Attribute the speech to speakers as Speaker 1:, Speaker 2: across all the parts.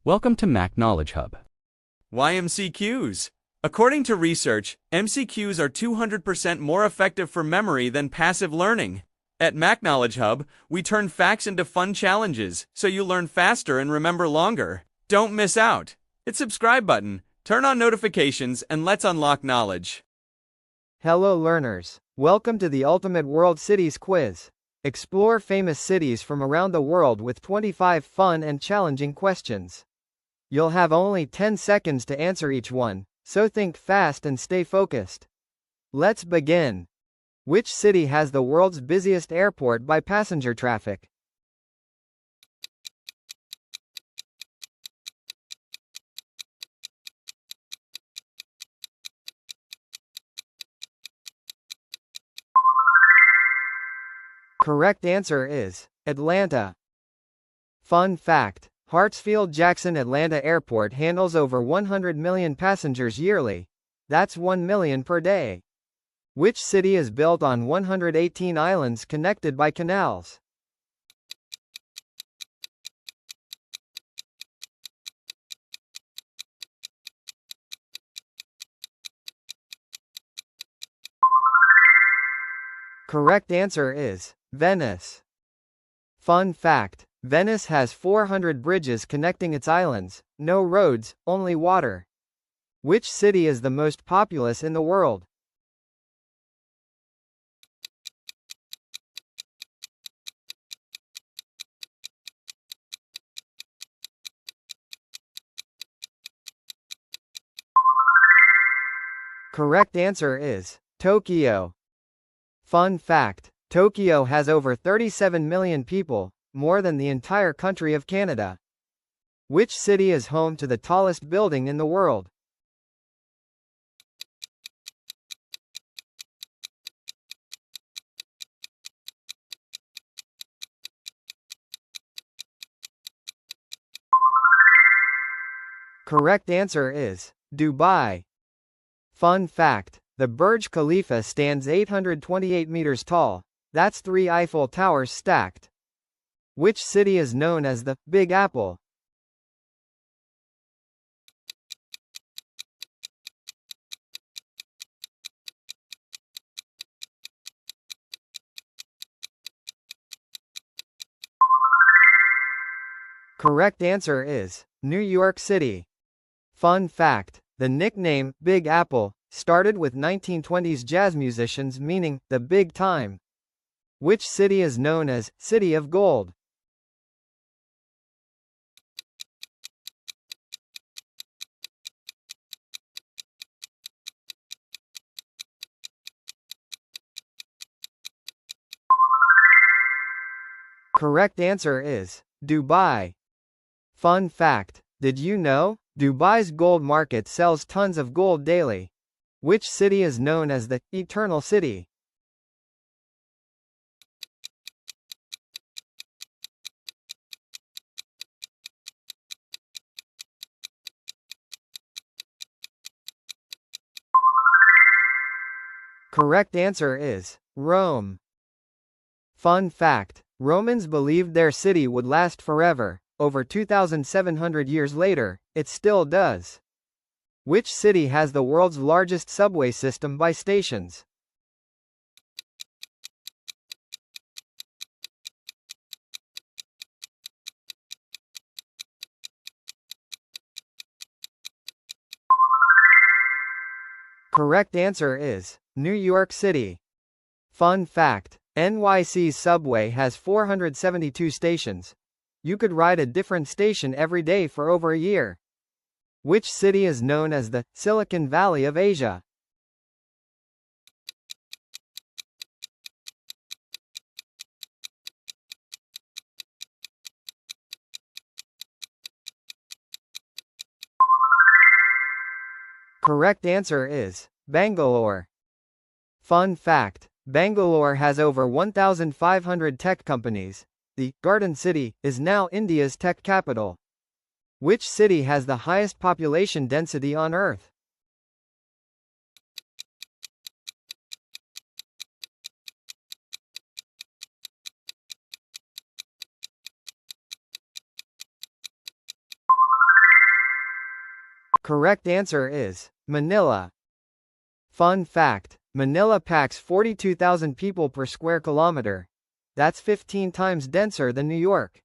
Speaker 1: Welcome to MAQK Knowledge Hub.
Speaker 2: Why MCQs? According to research, MCQs are 200% more effective for memory than passive learning. At MAQK Knowledge Hub, we turn facts into fun challenges so you learn faster and remember longer. Don't miss out. Hit subscribe button, turn on notifications, and let's unlock knowledge.
Speaker 3: Hello learners. Welcome to the Ultimate World Cities Quiz. Explore famous cities from around the world with 25 fun and challenging questions. You'll have only 10 seconds to answer each one, so think fast and stay focused. Let's begin. Which city has the world's busiest airport by passenger traffic? Correct answer is Atlanta. Fun fact: Hartsfield-Jackson Atlanta Airport handles over 100 million passengers yearly. That's 1 million per day. Which city is built on 118 islands connected by canals? Correct answer is Venice. Fun fact: Venice has 400 bridges connecting its islands, no roads, only water. Which city is the most populous in the world? Correct answer is Tokyo. Fun fact: Tokyo has over 37 million people, more than the entire country of Canada. Which city is home to the tallest building in the world? Correct answer is Dubai. Fun fact: the Burj Khalifa stands 828 meters tall. That's 3 Eiffel Towers stacked. Which city is known as the Big Apple? Correct answer is New York City. Fun fact: the nickname Big Apple started with 1920s jazz musicians meaning the big time. Which city is known as City of Gold? Correct answer is Dubai. Fun fact: did you know Dubai's gold market sells tons of gold daily? Which city is known as the Eternal City? Correct answer is Rome. Fun fact: Romans believed their city would last forever. Over 2,700 years later, it still does. Which city has the world's largest subway system by stations? Correct answer is New York City. Fun fact: NYC's subway has 472 stations. You could ride a different station every day for over a year. Which city is known as the Silicon Valley of Asia? Correct answer is Bangalore. Fun fact: Bangalore has over 1,500 tech companies. The Garden City is now India's tech capital. Which city has the highest population density on Earth? Correct answer is Manila. Fun fact: Manila packs 42,000 people per square kilometer. That's 15 times denser than New York.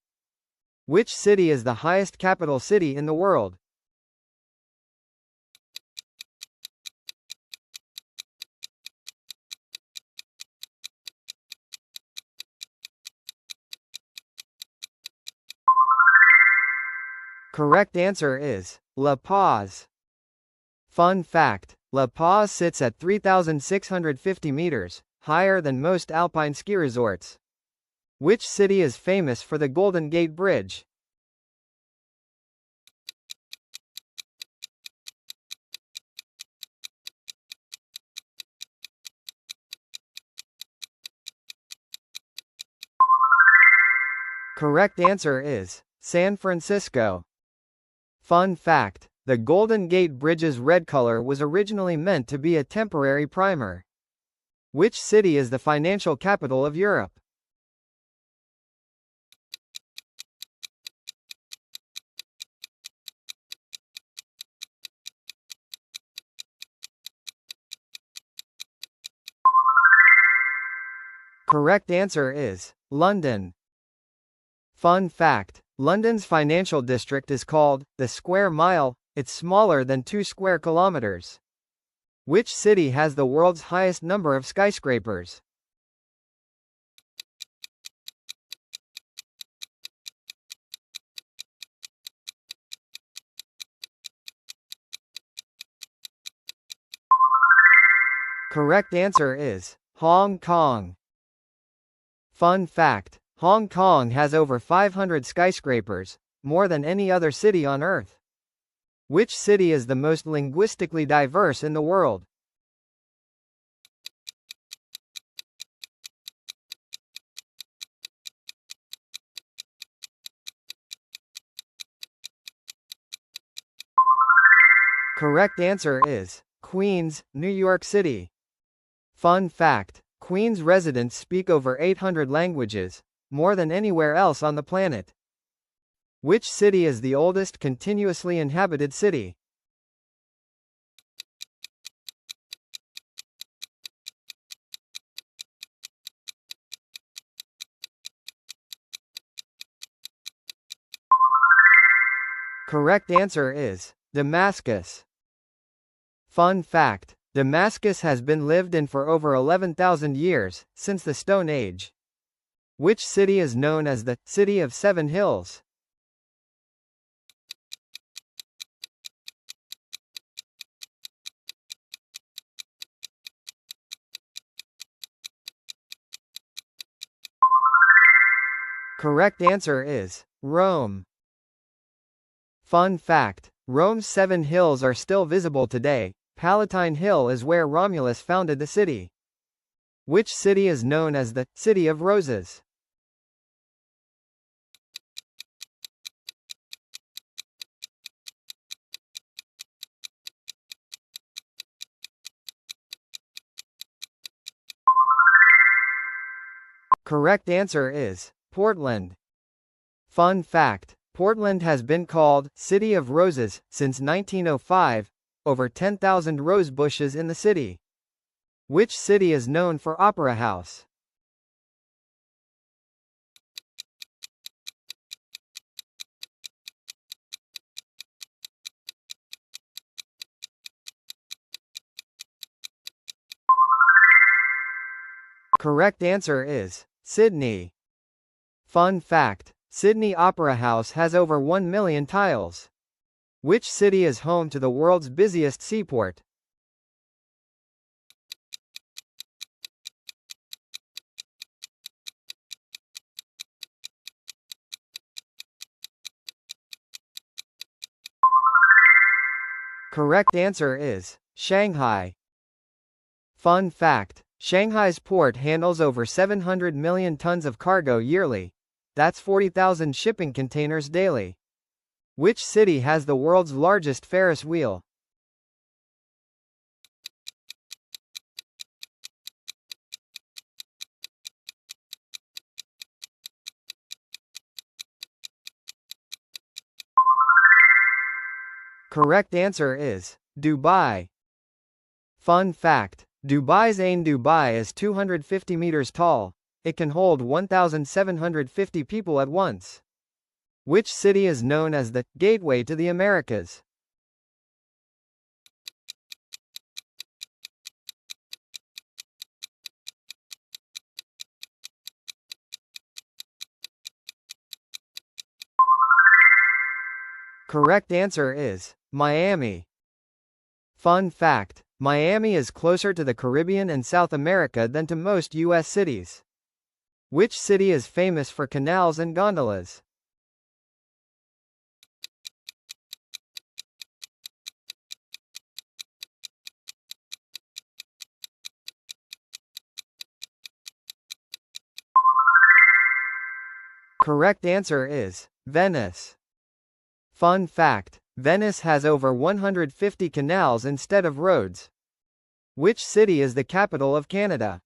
Speaker 3: Which city is the highest capital city in the world? Correct answer is La Paz. Fun fact: La Paz sits at 3,650 meters, higher than most alpine ski resorts. Which city is famous for the Golden Gate Bridge? Correct answer is San Francisco. Fun fact: the Golden Gate Bridge's red color was originally meant to be a temporary primer. Which city is the financial capital of Europe? Correct answer is London. Fun fact: London's financial district is called the Square Mile. It's smaller than 2 square kilometers. Which city has the world's highest number of skyscrapers? Correct answer is Hong Kong. Fun fact: Hong Kong has over 500 skyscrapers, more than any other city on Earth. Which city is the most linguistically diverse in the world? Correct answer is Queens, New York City. Fun fact: Queens residents speak over 800 languages, more than anywhere else on the planet. Which city is the oldest continuously inhabited city? Correct answer is Damascus. Fun fact: Damascus has been lived in for over 11,000 years, since the Stone Age. Which city is known as the City of Seven Hills? Correct answer is Rome. Fun fact: Rome's 7 hills are still visible today. Palatine Hill is where Romulus founded the city. Which city is known as the City of Roses? Correct answer is Portland. Fun fact: Portland has been called City of Roses since 1905, over 10,000 rose bushes in the city. Which city is known for Opera House? Correct answer is Sydney. Fun fact: Sydney Opera House has over 1 million tiles. Which city is home to the world's busiest seaport? Correct answer is Shanghai. Fun fact: Shanghai's port handles over 700 million tons of cargo yearly. That's 40,000 shipping containers daily. Which city has the world's largest Ferris wheel? Correct answer is Dubai. Fun fact: Dubai's Ain Dubai is 250 meters tall. It can hold 1,750 people at once. Which city is known as the Gateway to the Americas? Correct answer is Miami. Fun fact: Miami is closer to the Caribbean and South America than to most U.S. cities. Which city is famous for canals and gondolas? Correct answer is Venice. Fun fact: Venice has over 150 canals instead of roads. Which city is the capital of Canada?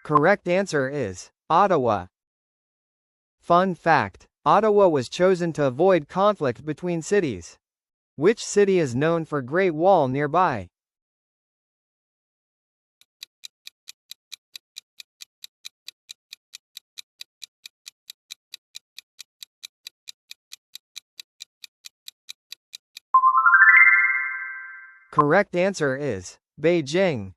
Speaker 3: Correct answer is Ottawa. Fun fact: Ottawa was chosen to avoid conflict between cities. Which city is known for Great Wall nearby? Correct answer is Beijing.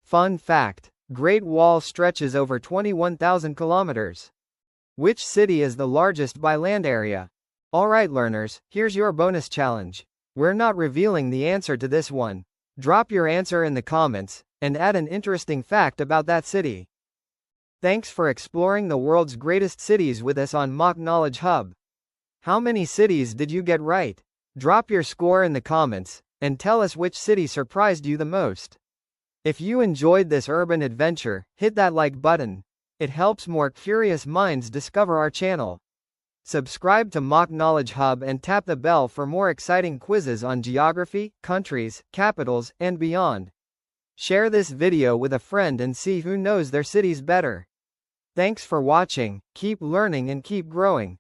Speaker 3: Fun fact: Great Wall stretches over 21,000 kilometers. Which city is the largest by land area? Alright learners, here's your bonus challenge. We're not revealing the answer to this one. Drop your answer in the comments, and add an interesting fact about that city. Thanks for exploring the world's greatest cities with us on MAQK Knowledge Hub. How many cities did you get right? Drop your score in the comments, and tell us which city surprised you the most. If you enjoyed this urban adventure, hit that like button. It helps more curious minds discover our channel. Subscribe to MAQK Knowledge Hub and tap the bell for more exciting quizzes on geography, countries, capitals, and beyond. Share this video with a friend and see who knows their cities better. Thanks for watching, keep learning and keep growing.